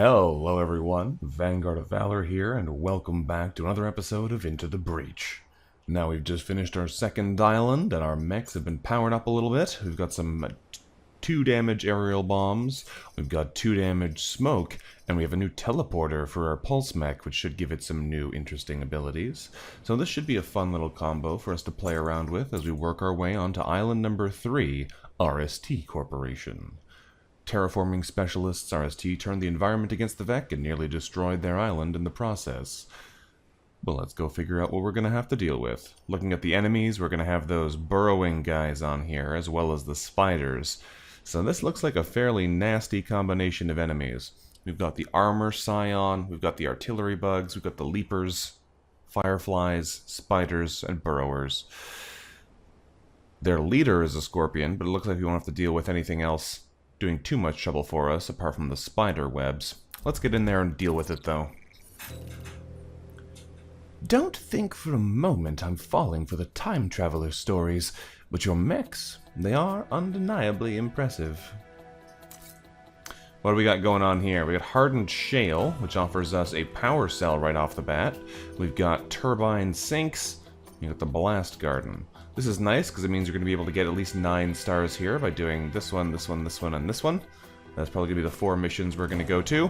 Hello everyone, Vanguard of Valor here, and welcome back to another episode of Into the Breach. Now we've just finished our second island, and our mechs have been powered up a little bit. We've got some 2 damage aerial bombs, we've got 2 damage smoke, and we have a new teleporter for our pulse mech, which should give it some new interesting abilities. So this should be a fun little combo for us to play around with as we work our way onto island number 3, RST Corporation. Terraforming specialists RST turned the environment against the VEC and nearly destroyed their island in the process. Well, let's go figure out what we're going to have to deal with. Looking at the enemies, we're going to have those burrowing guys on here, as well as the spiders. So this looks like a fairly nasty combination of enemies. We've got the armor scion, we've got the artillery bugs, we've got the leapers, fireflies, spiders, and burrowers. Their leader is a scorpion, but it looks like we won't have to deal with anything else doing too much trouble for us, apart from the spider webs. Let's get in there and deal with it, though. Don't think for a moment I'm falling for the time traveler stories, but your mechs, they are undeniably impressive. What do we got going on here? We got hardened shale, which offers us a power cell right off the bat. We've got turbine sinks. We got the blast garden. This is nice because it means you're going to be able to get at least 9 stars here by doing this one, this one, this one, and this one. That's probably going to be the 4 missions we're going to go to.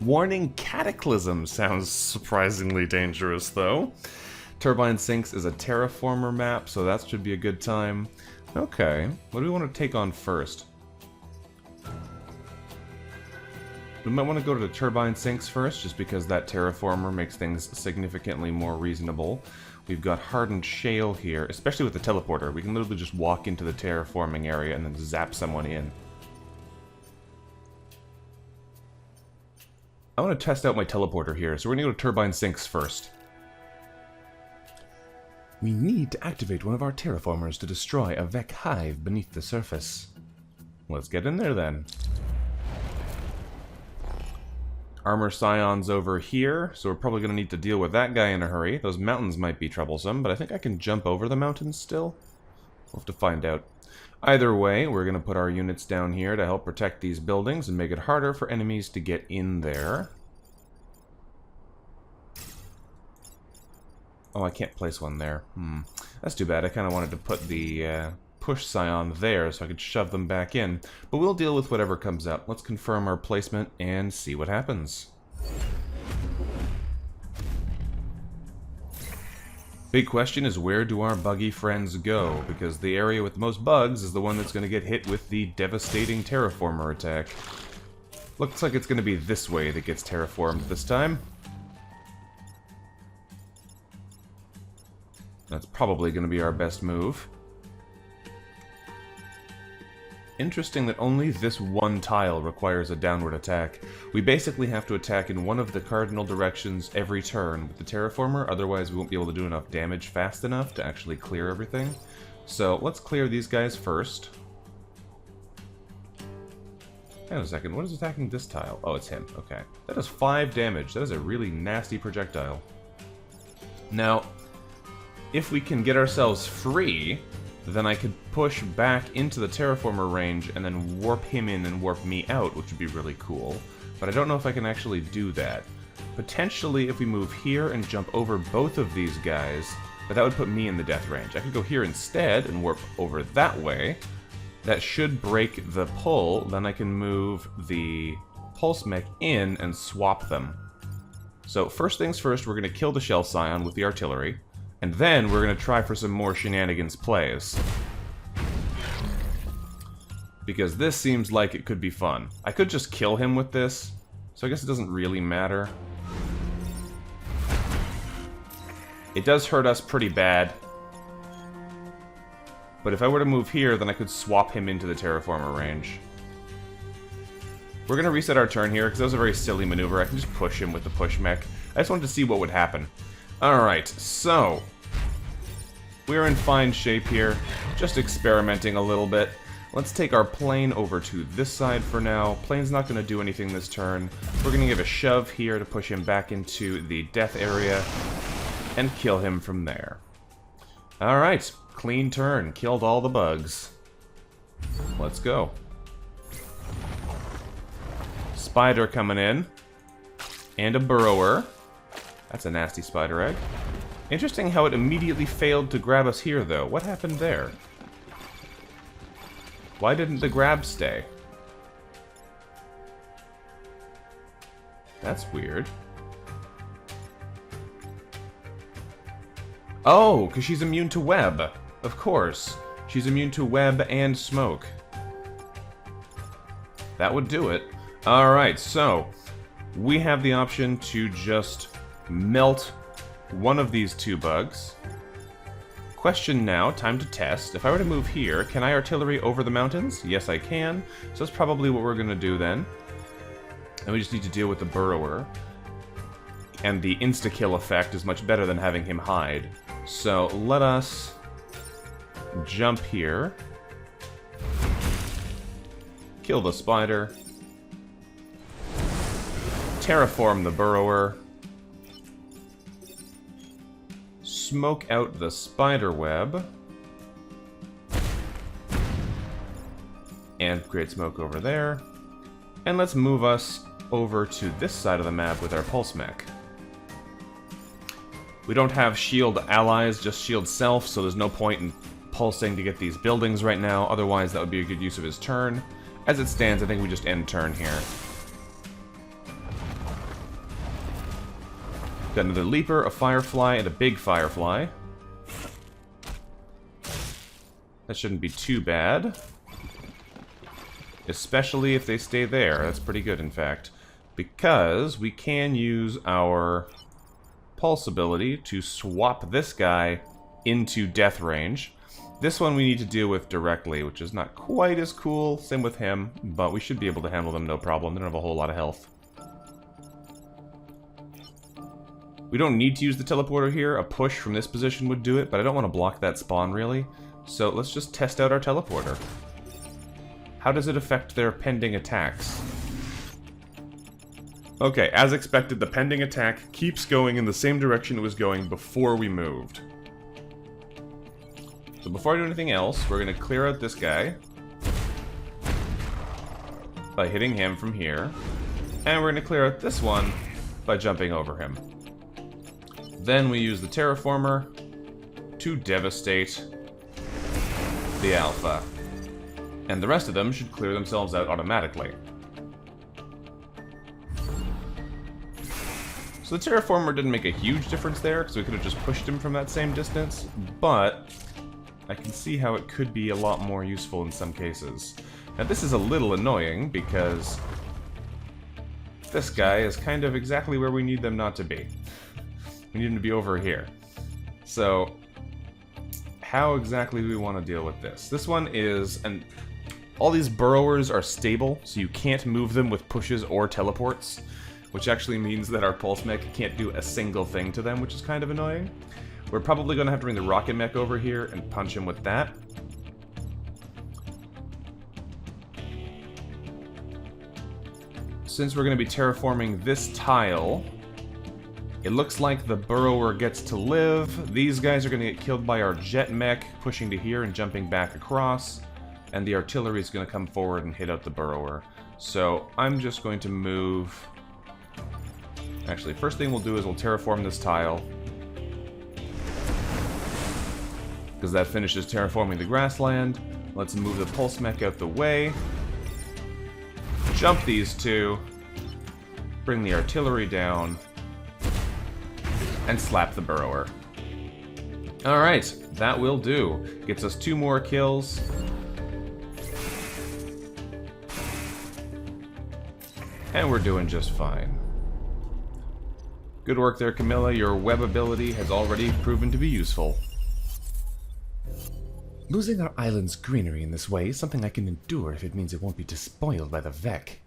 Warning Cataclysm sounds surprisingly dangerous, though. Turbine Sinks is a Terraformer map, so that should be a good time. Okay, what do we want to take on first? We might want to go to the Turbine Sinks first, just because that Terraformer makes things significantly more reasonable. We've got hardened shale here, especially with the teleporter. We can literally just walk into the terraforming area and then zap someone in. I want to test out my teleporter here, so we're going to go to Turbine Sinks first. We need to activate one of our terraformers to destroy a VEC hive beneath the surface. Let's get in there then. Armor Scion's over here, so we're probably going to need to deal with that guy in a hurry. Those mountains might be troublesome, but I think I can jump over the mountains still. We'll have to find out. Either way, we're going to put our units down here to help protect these buildings and make it harder for enemies to get in there. Oh, I can't place one there. That's too bad. I kind of wanted to put the push scion there so I could shove them back in. But we'll deal with whatever comes up. Let's confirm our placement and see what happens. Big question is, where do our buggy friends go? Because the area with the most bugs is the one that's going to get hit with the devastating terraformer attack. Looks like it's going to be this way that gets terraformed this time. That's probably going to be our best move. Interesting that only this one tile requires a downward attack. We basically have to attack in one of the cardinal directions every turn with the terraformer, otherwise we won't be able to do enough damage fast enough to actually clear everything. So let's clear these guys first. Hang on a second, what is attacking this tile? Oh, it's him. Okay. That does 5 damage. That is a really nasty projectile. Now, if we can get ourselves free, then I could push back into the terraformer range and then warp him in and warp me out, which would be really cool. But I don't know if I can actually do that. Potentially, if we move here and jump over both of these guys, but that would put me in the death range. I could go here instead and warp over that way. That should break the pull. Then I can move the pulse mech in and swap them. So first things first, we're going to kill the shell scion with the artillery. And then we're going to try for some more shenanigans plays. Because this seems like it could be fun. I could just kill him with this, so I guess it doesn't really matter. It does hurt us pretty bad. But if I were to move here, then I could swap him into the terraformer range. We're going to reset our turn here, because that was a very silly maneuver. I can just push him with the push mech. I just wanted to see what would happen. Alright, so we're in fine shape here, just experimenting a little bit. Let's take our plane over to this side for now. Plane's not going to do anything this turn. We're going to give a shove here to push him back into the death area and kill him from there. Alright, clean turn, killed all the bugs. Let's go. spider coming in. And a burrower. That's a nasty spider egg. Interesting how it immediately failed to grab us here, though. What happened there? Why didn't the grab stay? That's weird. Oh, because she's immune to web. Of course. She's immune to web and smoke. That would do it. Alright, so we have the option to just melt one of these two bugs. Question now, time to test. If I were to move here, can I artillery over the mountains? Yes, I can. So that's probably what we're going to do then. And we just need to deal with the burrower. And the insta-kill effect is much better than having him hide. So let us jump here. Kill the spider. Terraform the burrower. Smoke out the spider web. And create smoke over there. And let's move us over to this side of the map with our pulse mech. We don't have shield allies, just shield self, so there's no point in pulsing to get these buildings right now. Otherwise, that would be a good use of his turn. As it stands, I think we just end turn here. Got another leaper, a firefly, and a big firefly. That shouldn't be too bad. Especially if they stay there. That's pretty good, in fact. Because we can use our pulse ability to swap this guy into death range. This one we need to deal with directly, which is not quite as cool. Same with him, but we should be able to handle them no problem. They don't have a whole lot of health. We don't need to use the teleporter here. A push from this position would do it, but I don't want to block that spawn, really. So let's just test out our teleporter. How does it affect their pending attacks? Okay, as expected, the pending attack keeps going in the same direction it was going before we moved. So before I do anything else, we're going to clear out this guy by hitting him from here. And we're going to clear out this one by jumping over him. Then we use the Terraformer to devastate the Alpha. And the rest of them should clear themselves out automatically. So the Terraformer didn't make a huge difference there, because we could have just pushed him from that same distance, but I can see how it could be a lot more useful in some cases. Now this is a little annoying, because this guy is kind of exactly where we need them not to be. We need them to be over here. So, how exactly do we want to deal with this? This one is all these burrowers are stable, so you can't move them with pushes or teleports, which actually means that our pulse mech can't do a single thing to them, which is kind of annoying. We're probably going to have to bring the rocket mech over here and punch him with that. Since we're going to be terraforming this tile, it looks like the burrower gets to live. These guys are going to get killed by our jet mech, pushing to here and jumping back across. And the artillery is going to come forward and hit out the burrower. So I'm just going to move... Actually, first thing we'll do is we'll terraform this tile. Because that finishes terraforming the grassland. Let's move the pulse mech out the way. Jump these two. Bring the artillery down. And slap the burrower. Alright, that will do. Gets us 2 more kills. And we're doing just fine. Good work there, Camilla. Your web ability has already proven to be useful. Losing our island's greenery in this way is something I can endure if it means it won't be despoiled by the Vec.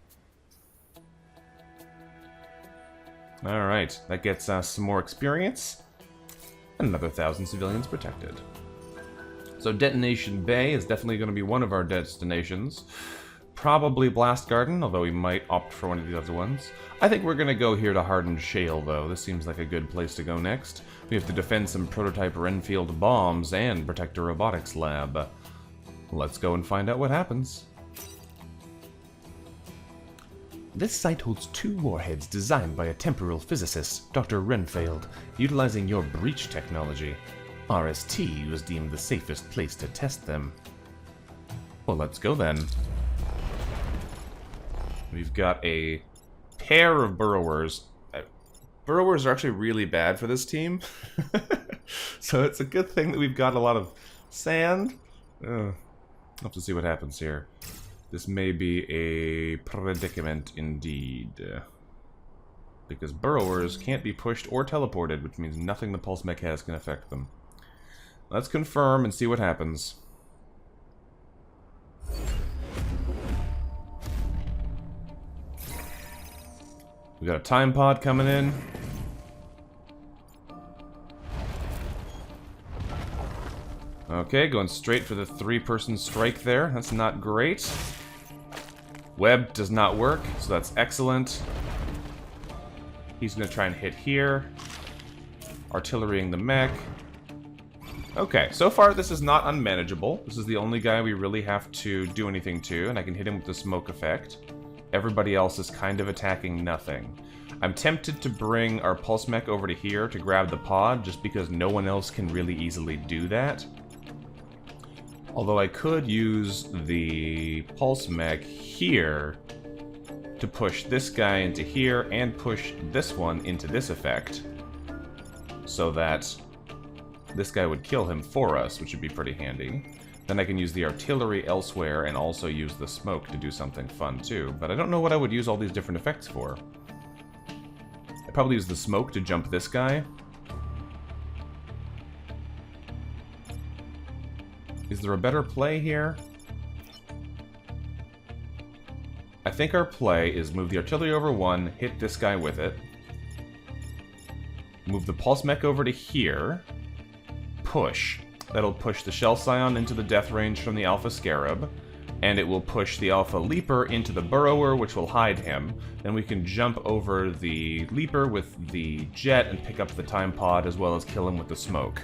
Alright, that gets us some more experience. And another 1,000 civilians protected. So Detonation Bay is definitely going to be one of our destinations. Probably Blast Garden, although we might opt for one of the other ones. I think we're going to go here to Hardened Shale, though. This seems like a good place to go next. We have to defend some prototype Renfield bombs and protect a robotics lab. Let's go and find out what happens. This site holds 2 warheads designed by a temporal physicist, Dr. Renfield, utilizing your breach technology. RST was deemed the safest place to test them. Well, let's go then. We've got a pair of burrowers. Burrowers are actually really bad for this team. So it's a good thing that we've got a lot of sand. I'll have to see what happens here. This may be a predicament indeed. Because burrowers can't be pushed or teleported, which means nothing the pulse mech has can affect them. Let's confirm and see what happens. We got a time pod coming in. Okay, going straight for the 3-person strike there. That's not great. Web does not work, so that's excellent. He's going to try and hit here. Artillerying the mech. Okay, so far this is not unmanageable. This is the only guy we really have to do anything to, and I can hit him with the smoke effect. Everybody else is kind of attacking nothing. I'm tempted to bring our pulse mech over to here to grab the pod, just because no one else can really easily do that. Although I could use the pulse mech here to push this guy into here and push this one into this effect, so that this guy would kill him for us, which would be pretty handy. Then I can use the artillery elsewhere and also use the smoke to do something fun too. But I don't know what I would use all these different effects for. I'd probably use the smoke to jump this guy. Is there a better play here? I think our play is move the artillery over 1, hit this guy with it. Move the pulse mech over to here. Push. That'll push the Shell Scion into the death range from the Alpha Scarab, and it will push the Alpha Leaper into the Burrower, which will hide him. Then we can jump over the Leaper with the jet and pick up the time pod, as well as kill him with the smoke.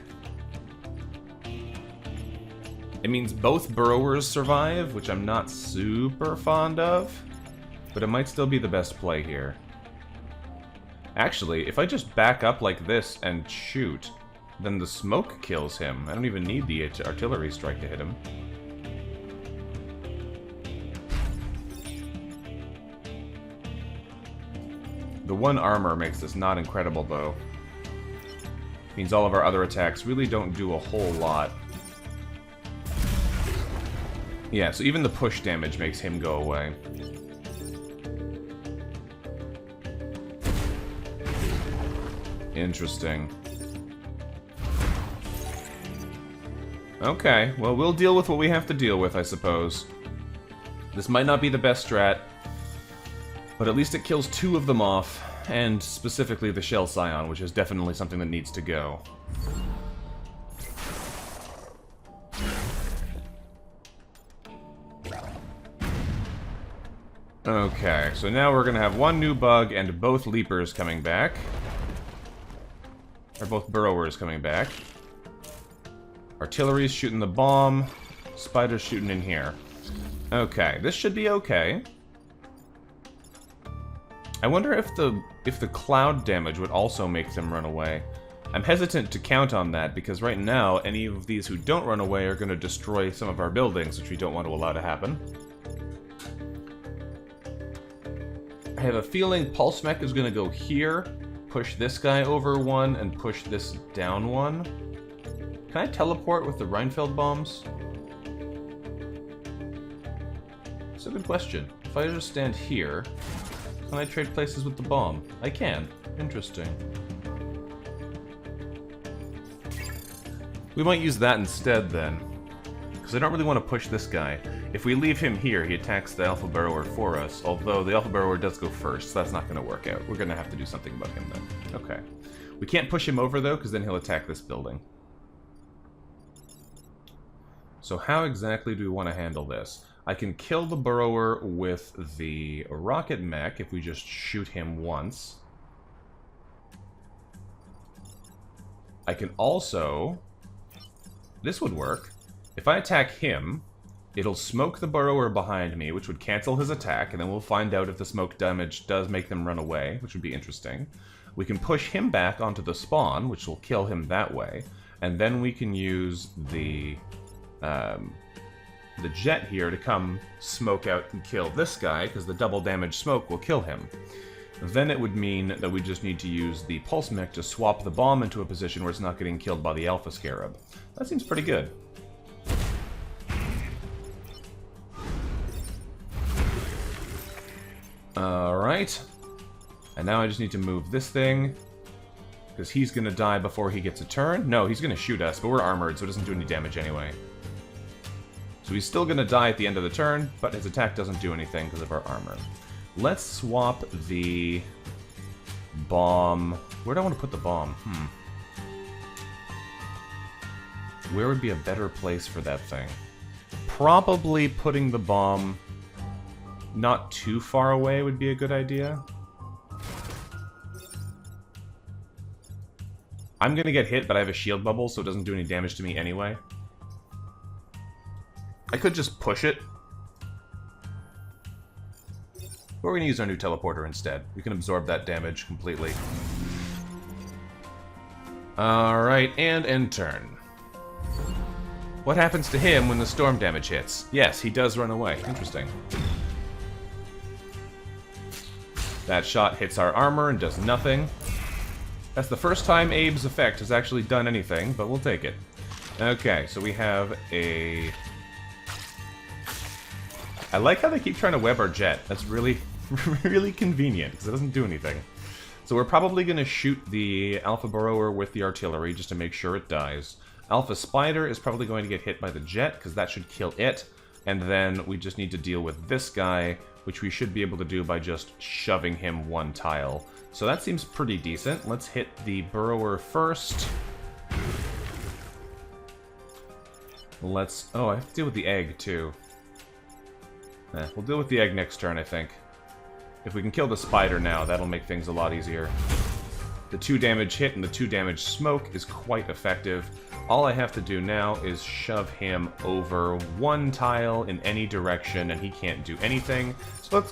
It means both Burrowers survive, which I'm not super fond of, but it might still be the best play here. Actually, if I just back up like this and shoot, then the smoke kills him. I don't even need the artillery strike to hit him. The 1 armor makes this not incredible, though. Means all of our other attacks really don't do a whole lot. Yeah, so even the push damage makes him go away. Interesting. Okay, well, we'll deal with what we have to deal with, I suppose. This might not be the best strat, but at least it kills 2 of them off, and specifically the Shell Scion, which is definitely something that needs to go. Okay, so now we're gonna have 1 new bug and both Leapers coming back. Or both Burrowers coming back. Artillery's shooting the bomb. Spider's shooting in here. Okay, this should be okay. I wonder if the cloud damage would also make them run away. I'm hesitant to count on that, because right now, any of these who don't run away are going to destroy some of our buildings, which we don't want to allow to happen. I have a feeling Pulse Mech is going to go here, push this guy over 1, and push this down 1. Can I teleport with the Reinfeld bombs? It's a good question. If I just stand here, can I trade places with the bomb? I can. Interesting. We might use that instead, then. Because I don't really want to push this guy. If we leave him here, he attacks the Alpha Burrower for us, although the Alpha Burrower does go first, so that's not going to work out. We're going to have to do something about him then. Okay. We can't push him over, though, because then he'll attack this building. So how exactly do we want to handle this? I can kill the Burrower with the rocket mech if we just shoot him once. I can also... This would work. If I attack him, It'll smoke the burrower behind me, which would cancel his attack, and then we'll find out if the smoke damage does make them run away, which would be interesting. We can push him back onto the spawn, which will kill him that way, and then we can use the jet here to come smoke out and kill this guy, because the double damage smoke will kill him. Then it would mean that we just need to use the pulse mech to swap the bomb into a position where it's not getting killed by the alpha scarab. That seems pretty good. Alright. And now I just need to move this thing, because he's going to die before he gets a turn. No, he's going to shoot us, but we're armored, so it doesn't do any damage anyway. So he's still going to die at the end of the turn, but his attack doesn't do anything because of our armor. Let's swap the bomb. Where do I want to put the bomb? Where would be a better place for that thing? Probably putting the bomb not too far away would be a good idea. I'm going to get hit, but I have a shield bubble, so it doesn't do any damage to me anyway. I could just push it. But we're going to use our new teleporter instead. We can absorb that damage completely. Alright, and end turn. What happens to him when the storm damage hits? Yes, he does run away. Interesting. That shot hits our armor and does nothing. That's the first time Abe's effect has actually done anything, but we'll take it. Okay, so we have a... I like how they keep trying to web our jet. That's really, really convenient, because it doesn't do anything. So we're probably going to shoot the Alpha Burrower with the artillery, just to make sure it dies. Alpha Spider is probably going to get hit by the jet, because that should kill it. And then we just need to deal with this guy, which we should be able to do by just shoving him one tile. So that seems pretty decent. Let's hit the Burrower first. Let's... Oh, I have to deal with the egg, too. We'll deal with the egg next turn, I think. If we can kill the spider now, that'll make things a lot easier. The 2 damage hit and the 2 damage smoke is quite effective. All I have to do now is shove him over one tile in any direction, and he can't do anything. So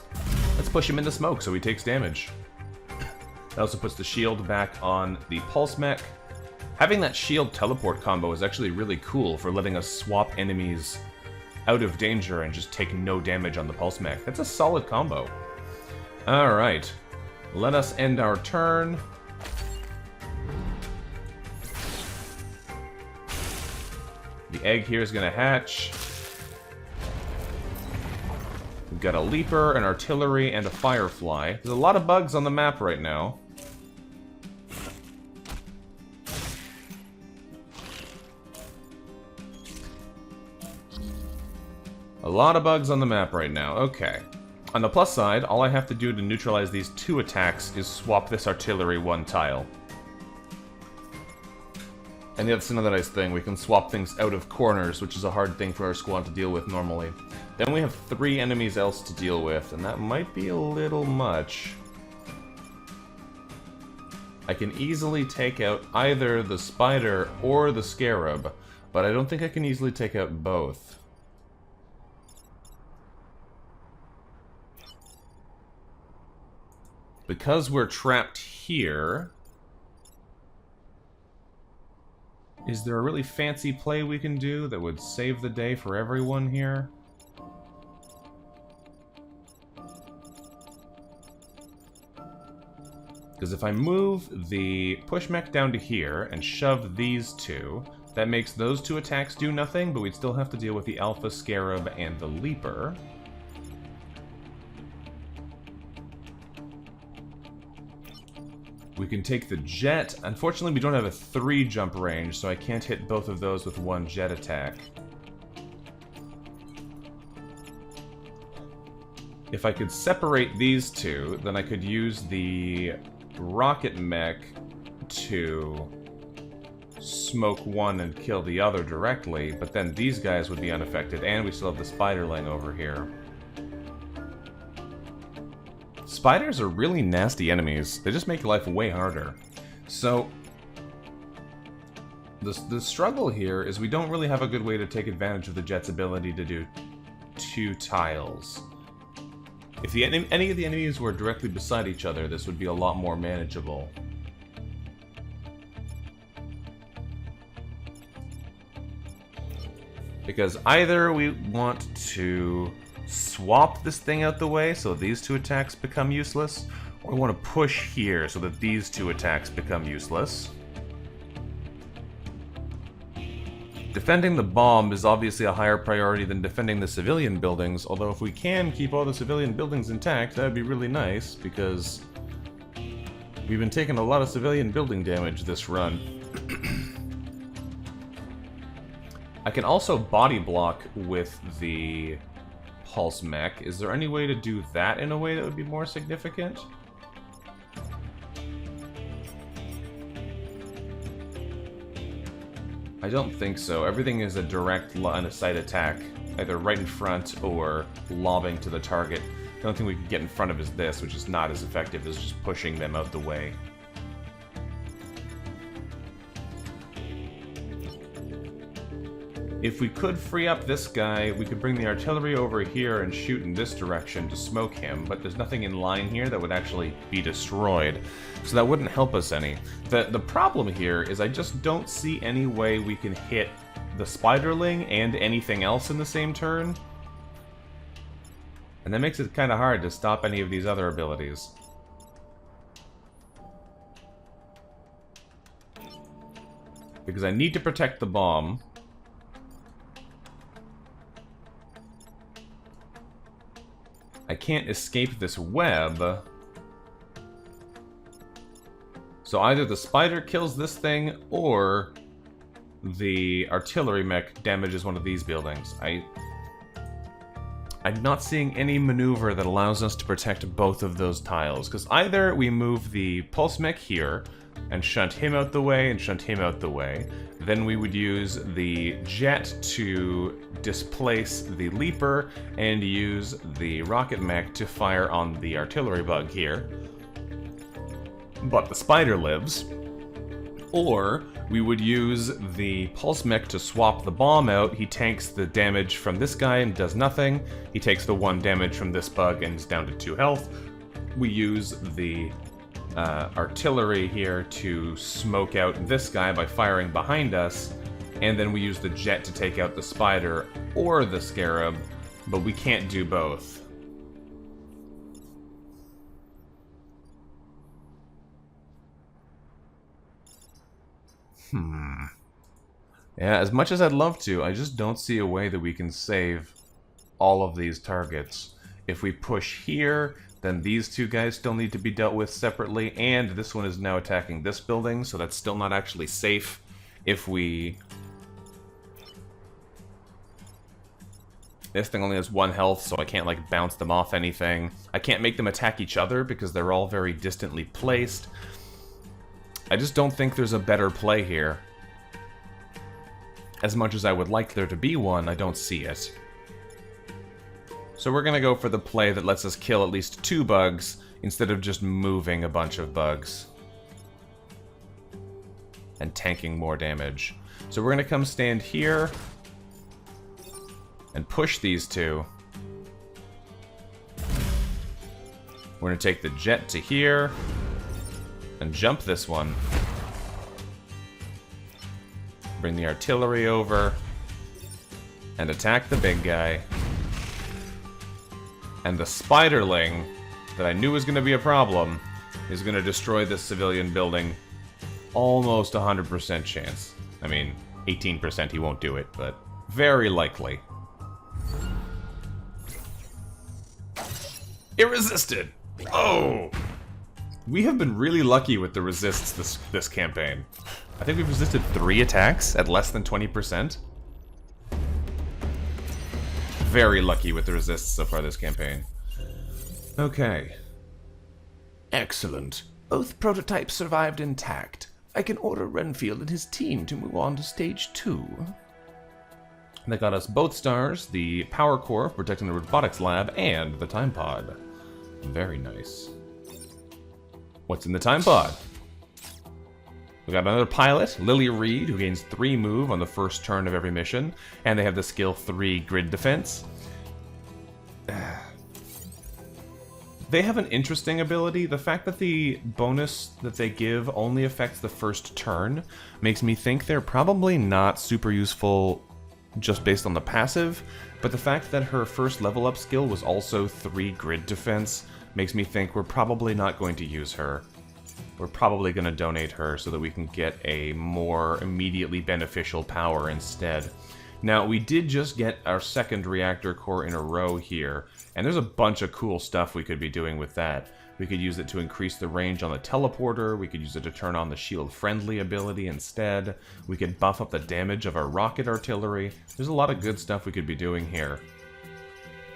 let's push him into smoke so he takes damage. That also puts the shield back on the pulse mech. Having that shield teleport combo is actually really cool for letting us swap enemies out of danger and just take no damage on the pulse mech. That's a solid combo. Alright. Let us end our turn. The egg here is going to hatch. We've got a leaper, an artillery, and a firefly. There's a lot of bugs on the map right now. A lot of bugs on the map right now. Okay. On the plus side, all I have to do to neutralize these 2 attacks is swap this artillery one tile. And that's another nice thing. We can swap things out of corners, which is a hard thing for our squad to deal with normally. Then we have 3 enemies else to deal with, and that might be a little much. I can easily take out either the spider or the scarab, but I don't think I can easily take out both. Because we're trapped here... Is there a really fancy play we can do that would save the day for everyone here? Because if I move the push mech down to here and shove these 2, that makes those 2 attacks do nothing, but we'd still have to deal with the Alpha Scarab and the Leaper. We can take the jet. Unfortunately, we don't have a 3 jump range, so I can't hit both of those with one jet attack. If I could separate these 2, then I could use the rocket mech to smoke one and kill the other directly, but then these guys would be unaffected, and we still have the spiderling over here. Spiders are really nasty enemies. They just make life way harder. So, The struggle here is we don't really have a good way to take advantage of the jet's ability to do 2 tiles. If any of the enemies were directly beside each other, this would be a lot more manageable. Because either we want to swap this thing out the way so these 2 attacks become useless, or we want to push here so that these 2 attacks become useless. Defending the bomb is obviously a higher priority than defending the civilian buildings, although if we can keep all the civilian buildings intact, that would be really nice, because we've been taking a lot of civilian building damage this run. I can also body block with the pulse mech. Is there any way to do that in a way that would be more significant? I don't think so. Everything is a direct line of sight attack, either right in front or lobbing to the target. The only thing we can get in front of is this, which is not as effective as just pushing them out the way. If we could free up this guy, we could bring the artillery over here and shoot in this direction to smoke him, but there's nothing in line here that would actually be destroyed, so that wouldn't help us any. The problem here is I just don't see any way we can hit the Spiderling and anything else in the same turn, and that makes it kind of hard to stop any of these other abilities. Because I need to protect the bomb. I can't escape this web. So either the spider kills this thing, or the artillery mech damages one of these buildings. I'm not seeing any maneuver that allows us to protect both of those tiles, because either we move the pulse mech here, and shunt him out the way, and shunt him out the way. Then we would use the jet to displace the leaper, and use the rocket mech to fire on the artillery bug here. But the spider lives. Or we would use the pulse mech to swap the bomb out. He tanks the damage from this guy and does nothing. He takes the 1 damage from this bug and is down to 2 health. We use the artillery here to smoke out this guy by firing behind us, and then we use the jet to take out the spider or the scarab, but we can't do both. Yeah, as much as I'd love to, I just don't see a way that we can save all of these targets. If we push here, then these 2 guys still need to be dealt with separately, and this one is now attacking this building, so that's still not actually safe. If we... This thing only has 1 health, so I can't, like, bounce them off anything. I can't make them attack each other because they're all very distantly placed. I just don't think there's a better play here. As much as I would like there to be one, I don't see it. So we're gonna go for the play that lets us kill at least 2 bugs, instead of just moving a bunch of bugs. And tanking more damage. So we're gonna come stand here, and push these 2. We're gonna take the jet to here, and jump this one. Bring the artillery over, and attack the big guy. And the spiderling, that I knew was going to be a problem, is going to destroy this civilian building. Almost 100% chance. I mean, 18% he won't do it, but very likely. It resisted! Oh! We have been really lucky with the resists this campaign. I think we've resisted 3 attacks at less than 20%. Very lucky with the resists so far this campaign. Okay. Excellent. Both prototypes survived intact. I can order Renfield and his team to move on to stage 2. They got us both stars, the power core protecting the robotics lab, and the time pod. Very nice. What's in the time pod? We got another pilot, Lily Reed, who gains 3 move on the first turn of every mission, and they have the skill 3 grid defense. They have an interesting ability. The fact that the bonus that they give only affects the first turn makes me think they're probably not super useful just based on the passive, but the fact that her first level up skill was also 3 grid defense makes me think we're probably not going to use her. We're probably going to donate her so that we can get a more immediately beneficial power instead. Now, we did just get our 2nd reactor core in a row here, and there's a bunch of cool stuff we could be doing with that. We could use it to increase the range on the teleporter, we could use it to turn on the shield-friendly ability instead, we could buff up the damage of our rocket artillery. There's a lot of good stuff we could be doing here.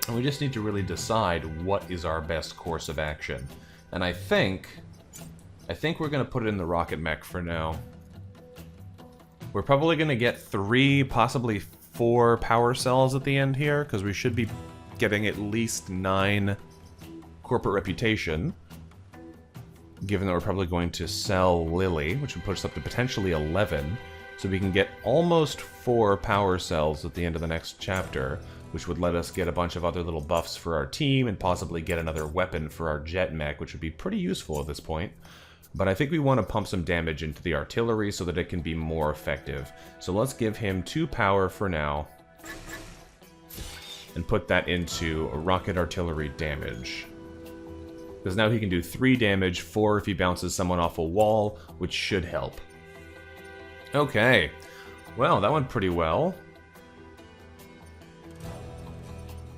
And we just need to really decide what is our best course of action. And I think we're going to put it in the rocket mech for now. We're probably going to get 3, possibly 4 power cells at the end here, because we should be getting at least 9 corporate reputation, given that we're probably going to sell Lily, which would put us up to potentially 11, so we can get almost 4 power cells at the end of the next chapter, which would let us get a bunch of other little buffs for our team, and possibly get another weapon for our jet mech, which would be pretty useful at this point. But I think we want to pump some damage into the artillery so that it can be more effective. So let's give him 2 power for now, and put that into rocket artillery damage. Because now he can do 3 damage, 4 if he bounces someone off a wall, which should help. Okay, well, that went pretty well.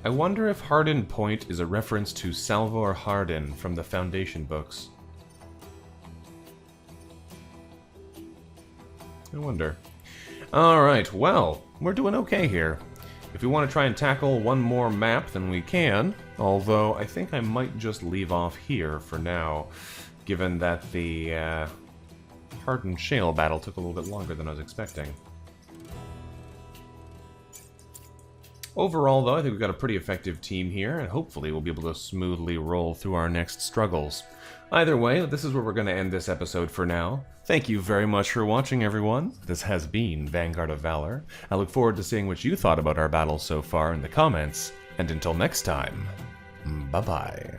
I wonder if Harden Point is a reference to Salvor Hardin from the Foundation books. I wonder. Alright, well, we're doing okay here. If we want to try and tackle one more map, then we can. Although, I think I might just leave off here for now, given that the Hardened Shale battle took a little bit longer than I was expecting. Overall, though, I think we've got a pretty effective team here, and hopefully we'll be able to smoothly roll through our next struggles. Either way, this is where we're going to end this episode for now. Thank you very much for watching, everyone. This has been Vanguard of Valor. I look forward to seeing what you thought about our battles so far in the comments, and until next time, bye-bye.